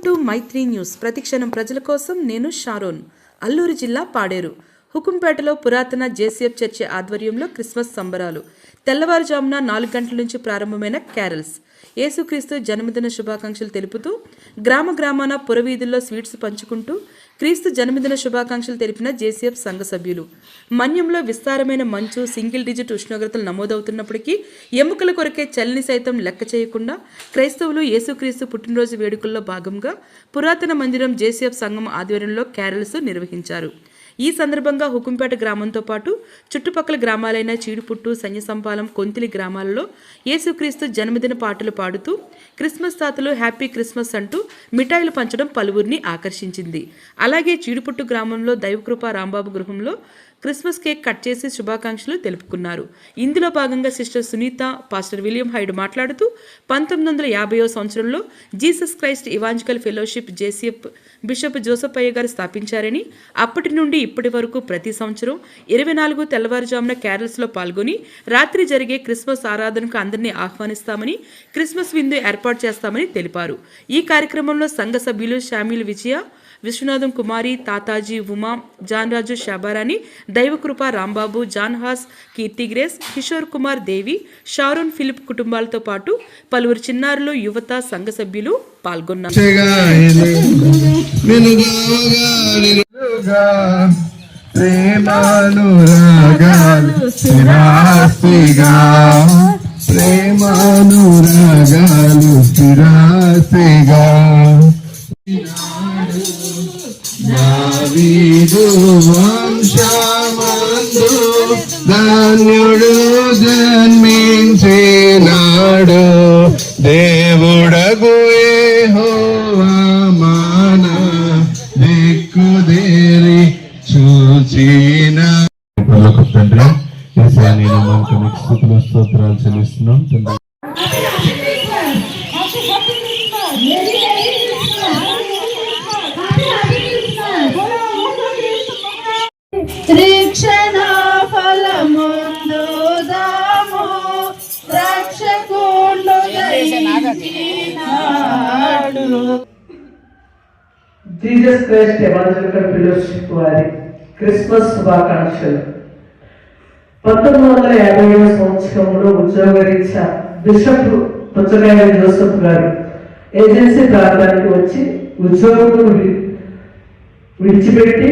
Welcome to Mythri news. ప్రతిక్షణం ప్రజల కోసం నేను షారోన్. అల్లూరు జిల్లా పాడేరు హుకుంపేటలో పురాతన జేసీఎఫ్ చర్చి ఆధ్వర్యంలో క్రిస్మస్ సంబరాలు. తెల్లవారుజామున 4 గంటల నుంచి ప్రారంభమైన క్యారల్స్. యేసుక్రీస్తు జన్మదిన శుభాకాంక్షలు తెలుపుతూ గ్రామాన పురవీధుల్లో స్వీట్స్ పంచుకుంటూ క్రీస్తు జన్మదిన శుభాకాంక్షలు తెలిపిన జేసీఎఫ్ సంఘ సభ్యులు. మన్యంలో విస్తారమైన మంచు, సింగిల్ డిజిట్ ఉష్ణోగ్రతలు నమోదవుతున్నప్పటికీ ఎముకల కొరకే చలిని సైతం లెక్క చేయకుండా క్రైస్తవులు యేసుక్రీస్తు పుట్టినరోజు వేడుకల్లో భాగంగా పురాతన మందిరం జేసీఎఫ్ సంఘం ఆధ్వర్యంలో క్యారల్స్ నిర్వహించారు. ఈ సందర్భంగా హుకుంపేట గ్రామంతో పాటు చుట్టుపక్కల గ్రామాలైన చీడుపుట్టు, సంపాలం, కొంతిలి గ్రామాలలో యేసుక్రీస్తు జన్మదిన పాటలు పాడుతూ క్రిస్మస్ తాతలు హ్యాపీ క్రిస్మస్ అంటూ మిఠాయిలు పంచడం పలువురిని ఆకర్షించింది. అలాగే చీడుపుట్టు గ్రామంలో దైవకృప రాంబాబు గృహంలో క్రిస్మస్ కేక్ కట్ చేసి శుభాకాంక్షలు తెలుపుకున్నారు. ఇందులో భాగంగా sister Sunita, pastor William Hyde మాట్లాడుతూ 1950వ సంవత్సరంలో Jesus Christ evangelical fellowship JCF bishop Joseph అయ్య గారు స్థాపించారని, అప్పటి నుండి ఇప్పటి వరకు ప్రతి సంవత్సరం 24 తెల్లవారుజామున క్యారల్స్లో పాల్గొని రాత్రి జరిగే క్రిస్మస్ ఆరాధనకు అందరినీ ఆహ్వానిస్తామని, క్రిస్మస్ విందు ఏర్పాటు చేస్తామని తెలిపారు. ఈ కార్యక్రమంలో సంఘ సభ్యులు Shamil Vijaya, Vishwanatham Kumari, Tataji, Uma, Johnraju, Shabarani, Daivakrupa Rambabu, John Haas, Keerthi Grace, Kishore Kumar, Devi, Sharon, Philip కుటుంబాలతో పాటు పలువురు చిన్నారులు, యువత, సంఘ సభ్యులు పాల్గొన్నారు. దావీదు వంశమందు ధన్యుడు జన్మించినాడు, దేవుడగు యెహోవా మన దిక్కుదేరి చూచిన తండ్రి యేసయ్య మనకు స్తుతులు స్తోత్రాలు చెల్లిస్తున్నాం. రక్షణ ఫలముందు దాము రక్షకుడు దయచేసినాడు. జీసస్ క్రైస్ట్ ఎవాంజలికల్ ఫెలోషిప్ వారి క్రిస్మస్ శుభాకాంక్షలు. 1950వ సంవత్సరంలో ఉద్యోగరీత్యా బిషప్ పుచ్చకాయ జోసెఫ్ గారు ఏజెన్సీ ప్రాంతానికి వచ్చి ఉద్యోగమును విడిచిపెట్టి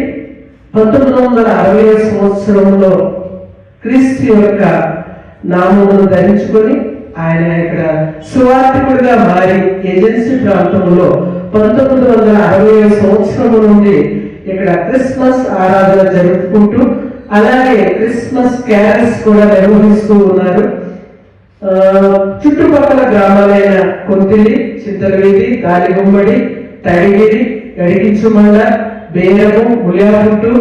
1960వ సంవత్సరంలో క్రీస్తు యొక్క నామమును ధరించుకొని ఆయన ఇక్కడ సువార్థికుడిగా మారి ఏజెన్సీ ప్రాంతంలో 1960వ సంవత్సరం నుండి ఇక్కడ క్రిస్మస్ ఆరాధన జరుపుకుంటూ అలాగే క్రిస్మస్ క్యారల్స్ కూడా నిర్వహిస్తూ ఉన్నారు. చుట్టుపక్కల గ్రామాలైన కొంతిలి, చింతలవీధి, గాలిగుమ్మడి, తడిగిరి, గడికించుమండ, బేరము, ములియాపుట్టు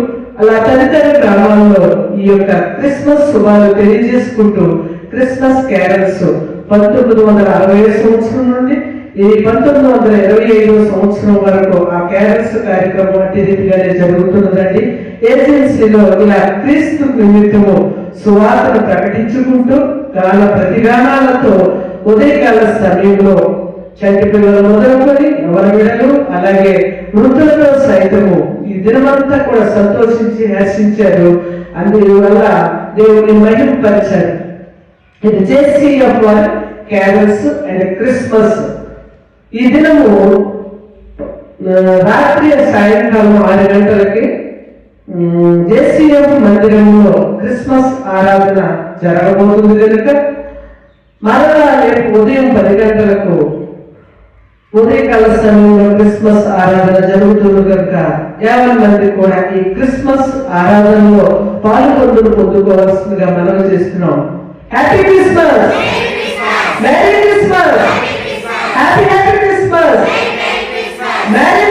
అలా తదితర గ్రామాల్లో ఈ యొక్క క్రిస్మస్ శుభాలు తెలియజేసుకుంటూ క్రిస్మస్ క్యారల్స్ 1960వ సంవత్సరం నుండి ఈ 1925వ సంవత్సరం వరకు ఆ క్యారల్స్ కార్యక్రమం అట్టి రీతిగానే జరుగుతున్నదండి. ఏజెన్సీలో ఇలా క్రీస్తు నిమిత్తము సువార్తను ప్రకటించుకుంటూ గాన ప్రతిగానాలతో ఉదయకాల సమయంలో చంటి పిల్లలు మొదలుకొని ఎవరి విడలు అలాగే వృద్ధులతో సైతము ఈ దినమంతా కూడా సంతోషించి హర్షించారు. అందువల్ల దేవుని మహిమపరిచారు. ఇది జేసీఎఫ్ క్యారల్స్ అండ్ క్రిస్మస్. ఈ దినము రాత్రి సాయంకాలం 6 గంటలకి జేసీఎఫ్ మందిరంలో క్రిస్మస్ ఆరాధన జరగబోతుంది కనుక మరలా రేపు ఉదయం 10 గంటలకు ఉదయకాల సమయంలో క్రిస్మస్ ఆరాధన జరుగుతుంది కనుక 50 మంది కూడా ఈ క్రిస్మస్ ఆరాధనలో పొందుకోవాల్సిందిగా మనవి చేస్తున్నాం. Happy Christmas, merry Christmas, happy Christmas, Mary